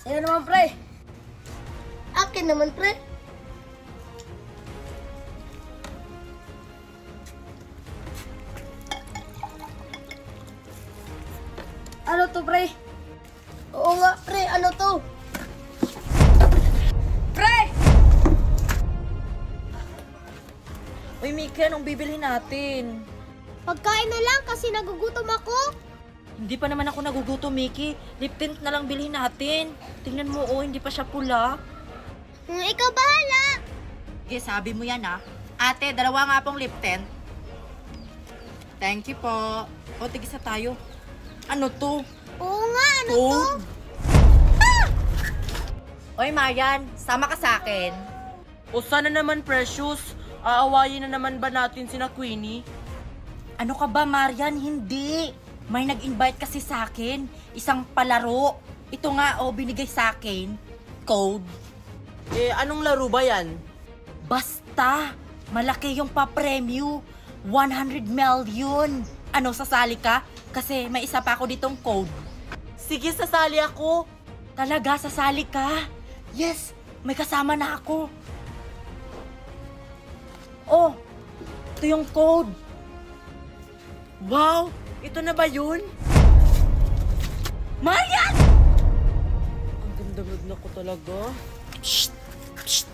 Sa'yo naman, pre. Akin naman, pre. Ano to, pre? Oo nga, pre. Ano to? Pre! Uy, Miki, anong bibilhin natin? Pagkain na lang kasi nagugutom ako. Hindi pa naman ako nagugutom, Miki. Lip tint na lang bilhin natin. Tingnan mo, oh, hindi pa siya pula. Ikaw bahala. Okay, sabi mo yan, ah. Ate, dalawa nga pong lip tint. Thank you po. O, tigisa tayo. Ano to? Oo nga, ano to? Code? Oy, Marian, sama ka sa akin. O sana naman, Precious. Aawayin na naman ba natin sina Queenie? Ano ka ba, Marian? Hindi. May nag-invite kasi sa akin. Isang palaro. Ito nga, oh, binigay sa akin. Code. Eh, anong laro ba yan? Basta, malaki yung pa-premyo. 100 million. Ano, sasali ka? Kasi may isa pa ako ditong code. Sige, sasali ako. Talaga, sasali ka? Yes, may kasama na ako. Oh, ito yung code. Wow, ito na ba yun? Marian! Ang ganda-ganda ko talaga. Shh! Shh!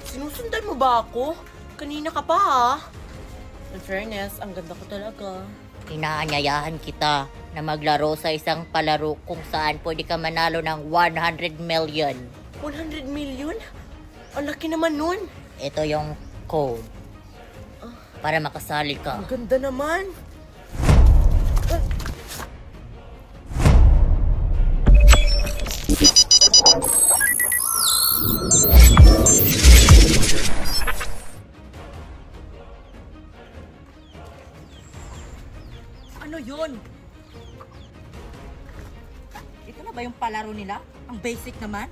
Sinusundan mo ba ako? Kanina ka pa, ha? In fairness, ang ganda ko talaga. Inaanyayahan kita na maglaro sa isang palaro kung saan pwede ka manalo ng 100 million. 100 million? Ang laki naman nun. Ito yung code para makasali ka. Ang ganda naman. Ano yun? Ito na ba yung palaro nila? Ang basic naman?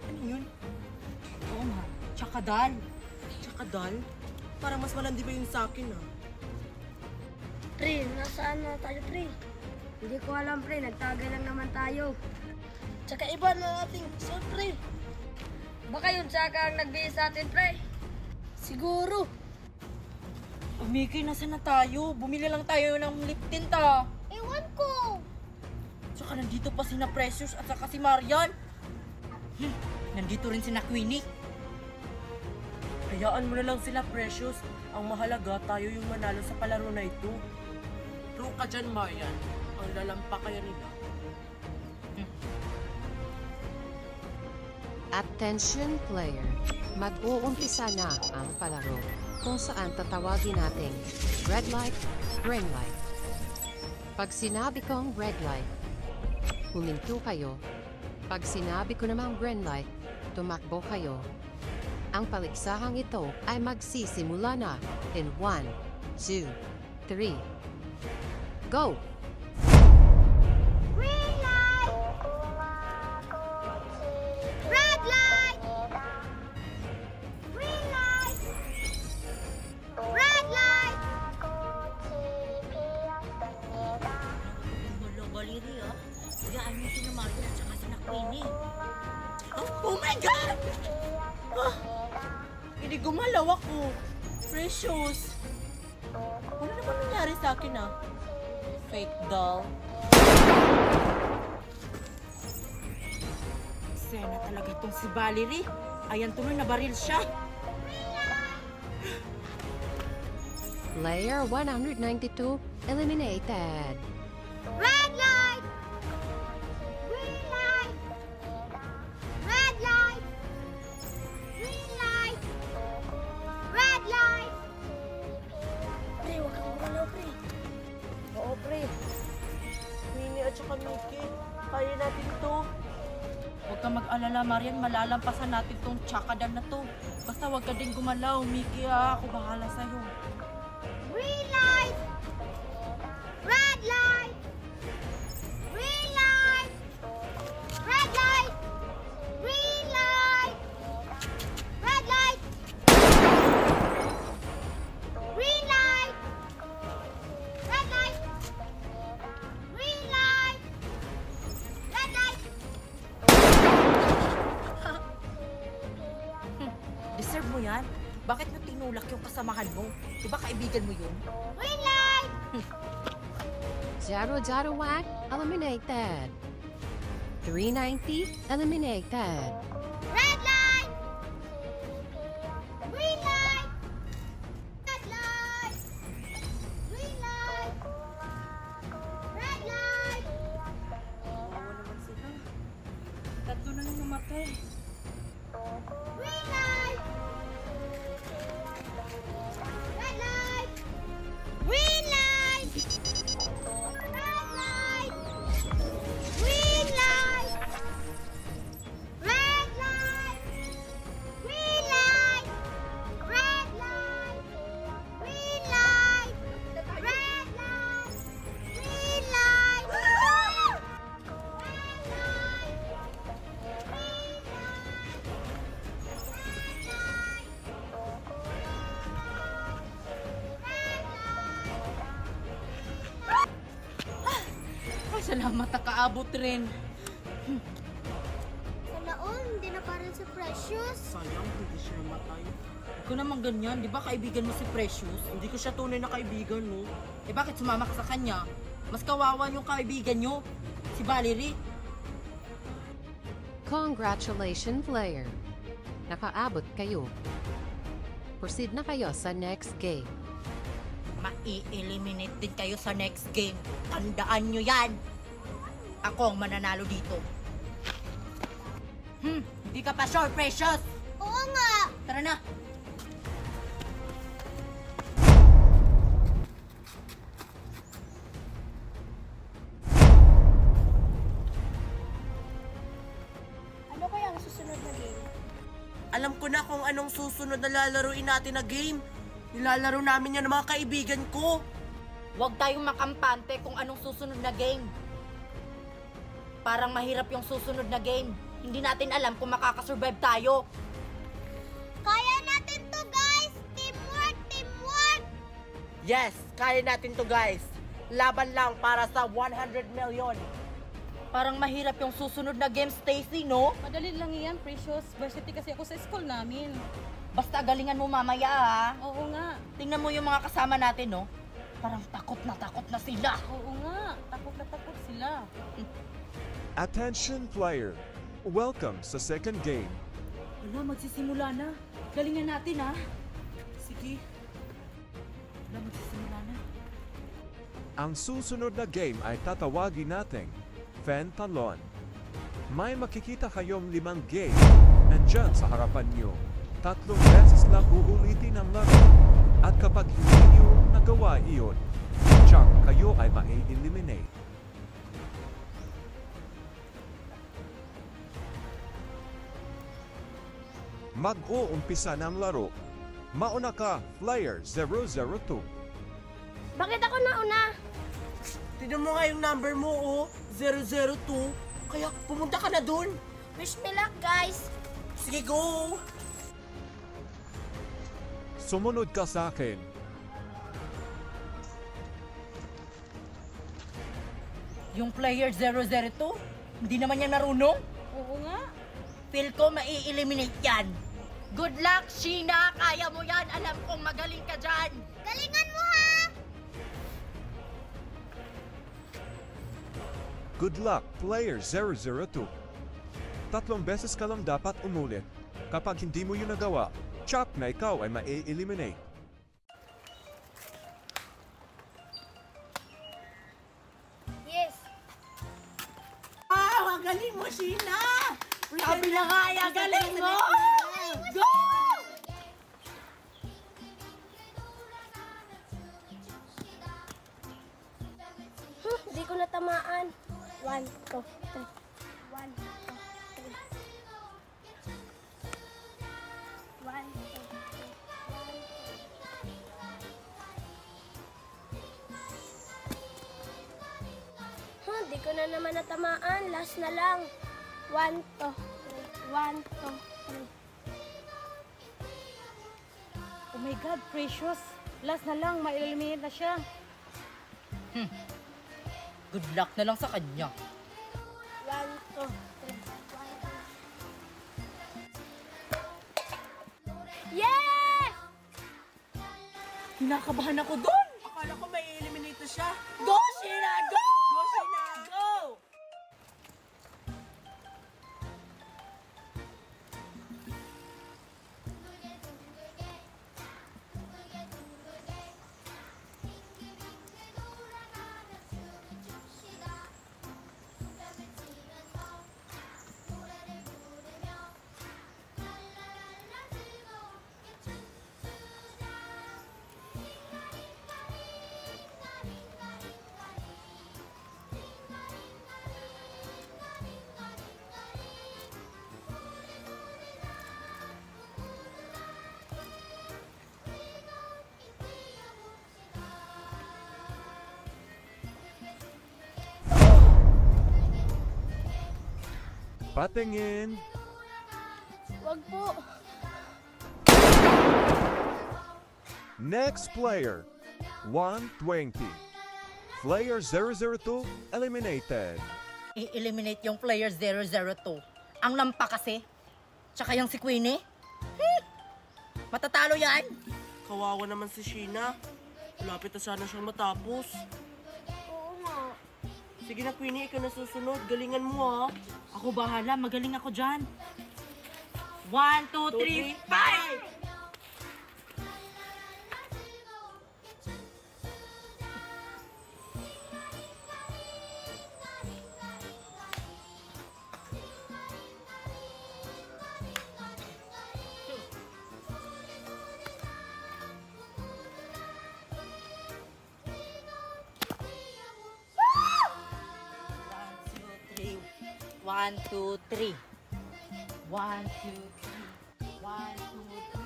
Ano yun? Oo nga, tsakadal. Tsakadal? Parang mas malandi ba yun sa akin, ha? Pre, nasaan na tayo, pre? Hindi ko alam, pre. Nagtagay lang naman tayo. Tsaka iba na nating suot, pre. Baka yun tsaka ang nagbihis sa atin, pre. Siguro. Oh, Mickey, nasa na tayo? Bumili lang tayo ng lip tint, ah. Ewan ko. Tsaka nandito pa sina Precious at saka si Marian. Nandito rin sina Queenie. Hayaan mo na lang sila, Precious. Ang mahalaga, tayo yung manalo sa palaro na ito. True ka dyan, Marian. Ang lalampa kaya nila. Attention player, mag-uumpisa na ang palaro kung saan tatawagin nating red light, green light. Pag sinabi kong red light, huminto kayo. Pag sinabi ko namang green light, tumakbo kayo. Ang paliksahang ito ay magsisimula na in 1, 2, 3. Go! Green light! Red light! Green light! Red light! Wala, baliri, ah. Hayaan mo sina Marian at saka sina Queenie. Oh my God! Ah, hindi gumalaw ako. Precious. Ano naman nangyari sa akin, ah? Fake doll. Sena talaga itong si Valerie. Ayan, tuloy na baril siya. Player 192 eliminated. Red light! Green light! Red light! Green light! Red light! Pre, huwag kang gumalaw, pre. Oo, pre. Queenie at saka Mickey. Kaya natin to. Huwag ka mag-alala, Marian. Malalampasan natin tong tsakadan na to. Basta huwag ka din gumalaw, Mickey, ah. Ako bahala sa'yo. Green light! Red light! Green light! Red light! Green light! Red light! Green light! Red light! Green light! Red light! kasamahan mo. Diba kaibigan mo yun? Green light! Zero Darawak, eliminated. 390, eliminated. Red light! Green light! Red light! Green light! Red light! Kawawa naman sila. Tatlo na lang namatay. Green light! Red light! Green light! Red light! Green light! Red light! Green light! Red light! Green light! Red light! Green light! Ay, salamat nakaabot rin. Wala hindi na parang si Precious. Sayang, hindi siya namatay. Ikaw naman ganyan, di ba kaibigan mo si Precious? Hindi ko siya tunay na kaibigan, no? Eh bakit sumama ka sa kanya? Mas kawawa yung kaibigan nyo, si Valerie. Congratulations, player. Nakaabot kayo. Proceed na kayo sa next game. Mai-eliminate din kayo sa next game. Tandaan nyo yan. Ako ang mananalo dito. Hindi ka pa sure, Precious. Oo nga! Tara na. Ano kaya ang susunod na game? Alam ko na kung anong susunod na lalaruin natin na game. Nilalaro namin yan ng mga kaibigan ko. Huwag tayong makampante kung anong susunod na game. Parang mahirap yung susunod na game. Hindi natin alam kung makakasurvive tayo. Kaya natin to, guys! Teamwork! Teamwork! Yes, kaya natin to, guys. Laban lang para sa 100 million. Parang mahirap yung susunod na game, Stacy, no? Madali lang yan, Precious. Varsity kasi ako sa school namin. Basta galingan mo mamaya, ha? Oo nga. Tingnan mo yung mga kasama natin, no? Parang takot na sila. Oo nga. Takot na takot sila. Attention player, welcome sa second game. Wala, magsisimula na. Galingan natin, ha? Sige. Wala, magsisimula na. Ang susunod na game ay tatawagin nating Fentalon. May makikita kayong 5 game nandyan sa harapan nyo. 3 beses lang uulitin ang laro. At kapag hindi nyo nagawa iyon, tiyak kayo ay ma-eliminate. Mag-uumpisa ng laro. Mauna ka, Player 002. Bakit ako nauna? Tignan mo nga yung number mo, oh. 002. Kaya pumunta ka na dun. Wish me luck, guys! Sige, go! Sumunod ka sa akin. Yung player 002, hindi naman yan marunong. Oo nga. Feel ko mai-eliminate yan. Good luck, Sheena! Kaya mo yan! Alam kong magaling ka dyan! Galingan mo, ha! Good luck, Player 002. 3 beses ka lang dapat umulit. Kapag hindi mo yun nagawa, chop na ikaw ay ma-eliminate. Yes! Ah, magaling mo, Sheena! Sabi na nga, galing mo! Go! Hindi ko natamaan. 1, 2, 3. 1, 2, 3. 1, 2, 3. Di ko na naman natamaan. Last na lang. 1, 2, 3. 1, 2, 3. Oh my God, Precious. Last na lang, ma-eliminate na siya. Good luck na lang sa kanya. 1, 2, 3. Yes! Kinakabahan ako doon. Akala ko may eliminate na siya. Go, Sheena! Go! Go, Sheena! Go! Patingin. Wag po. Next player, 120. Player 002 eliminated. I-eliminate yung player 002. Ang lampa kasi. Tsaka yung si Queenie. Matatalo yan. Kawawa naman si Sheena. Malapit na sana siyang matapos. Oo nga. Sige na, Queenie, ikaw na susunod. Galingan mo, ha? Ako bahala, magaling ako dyan. 1, 2, 3, 5! One, two, three. 1, 2, 3. 1, 2,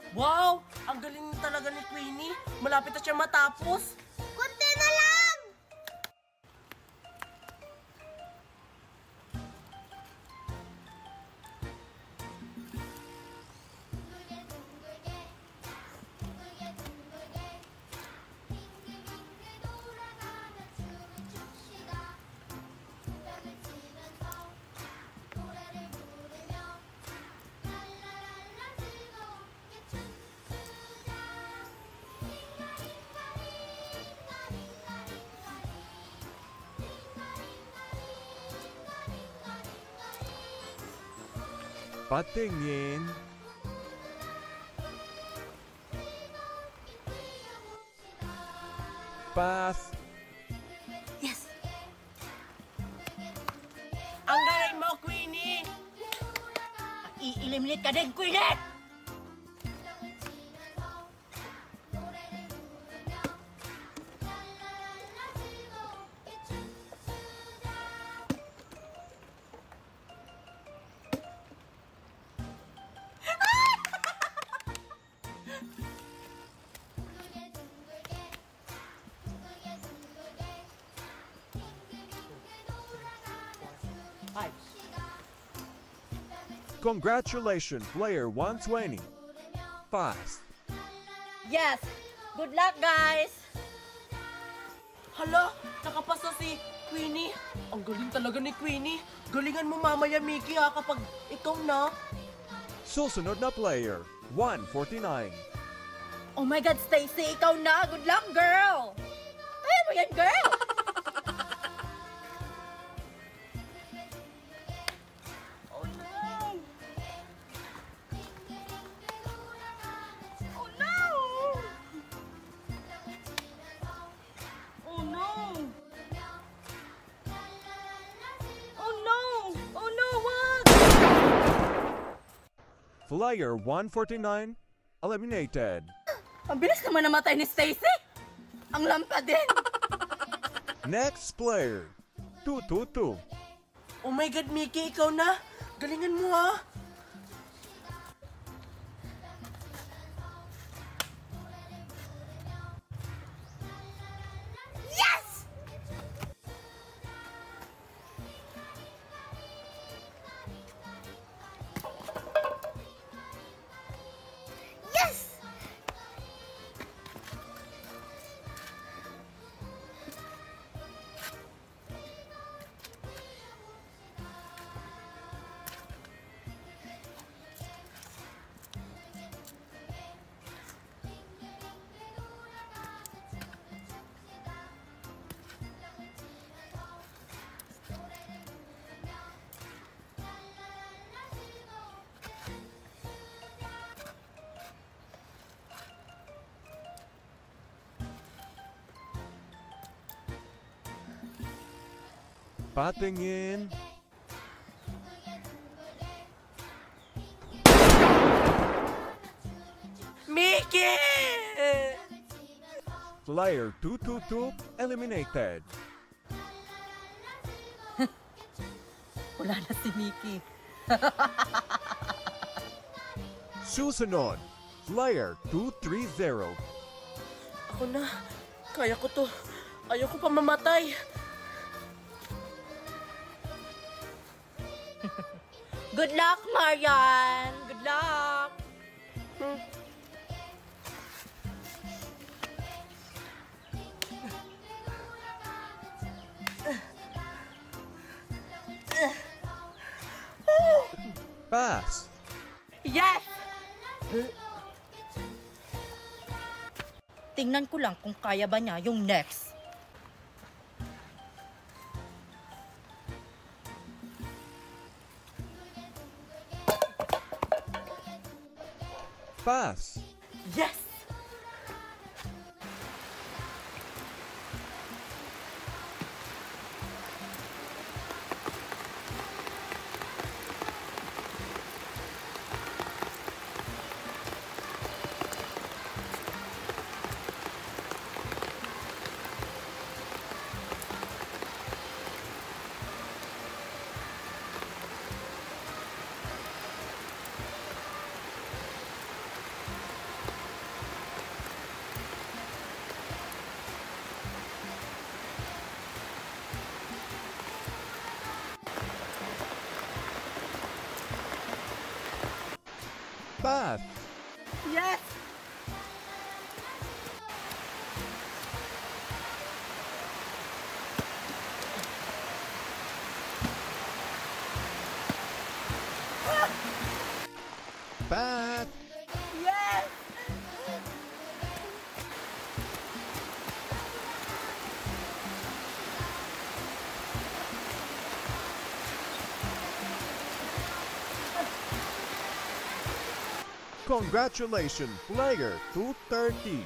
3. Wow! Ang galing talaga ni Queenie. Malapit na siya matapos. Kunti na lang! Patingin. Pass. Yes! Ang galing mo, Queenie! I-eliminate ka din, Queenie! Congratulations, player 120. Fast. Yes! Good luck, guys! Hala, nakapasa si Queenie. Ang galing talaga ni Queenie. Galingan mo mamaya, Mickey, ha, kapag ikaw na. Susunod na player, 149. Oh my God, Stacy, ikaw na! Good luck, girl! Kaya mo yan, girl! Oh no! Oh no! Oh no! Oh no! Oh no, what? Player 149 eliminated. Ang bilis naman namatay ni Stacy! Ang lampa din! Next player, 222. Oh my God, Mickey, ikaw na. Galingan mo, ha. patingin. Mickey! Player 222 eliminated. Wala na si Mickey. Susunod, Player 230. Ako na. Kaya ko to. Ayoko pa mamatay. Good luck, Marian! Good luck! Pass. Yes! Tingnan ko lang kung kaya ba niya yung next. Pass. Yes! Pass. Yes! Pass. Yes! Congratulations, Player 230.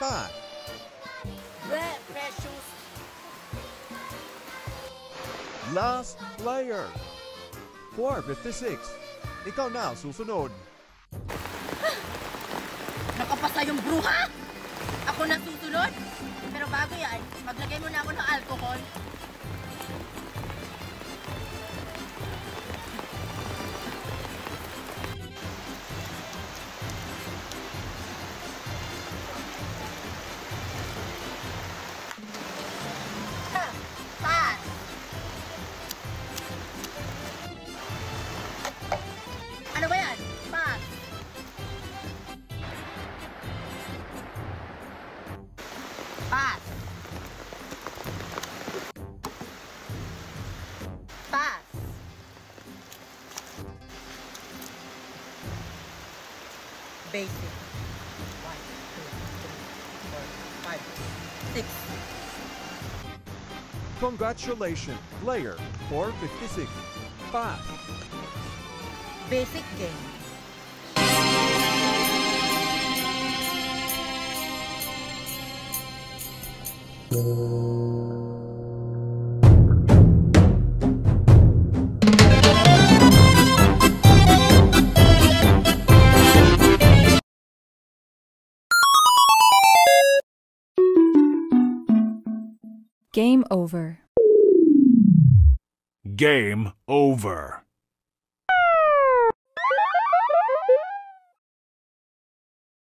Pass. Precious! Last player. 456. Ikaw na ang susunod. Nakapasa yung bruha! Ako na susunod? Pero bago yan, maglagay muna ako ng alcohol. Pass! Ano ba yan? Pass! Pass! Pass! Basic. 1, 2, 3, 4, 5, 6. Congratulations, Player 456. Pass. Basic game. Game over. Game over.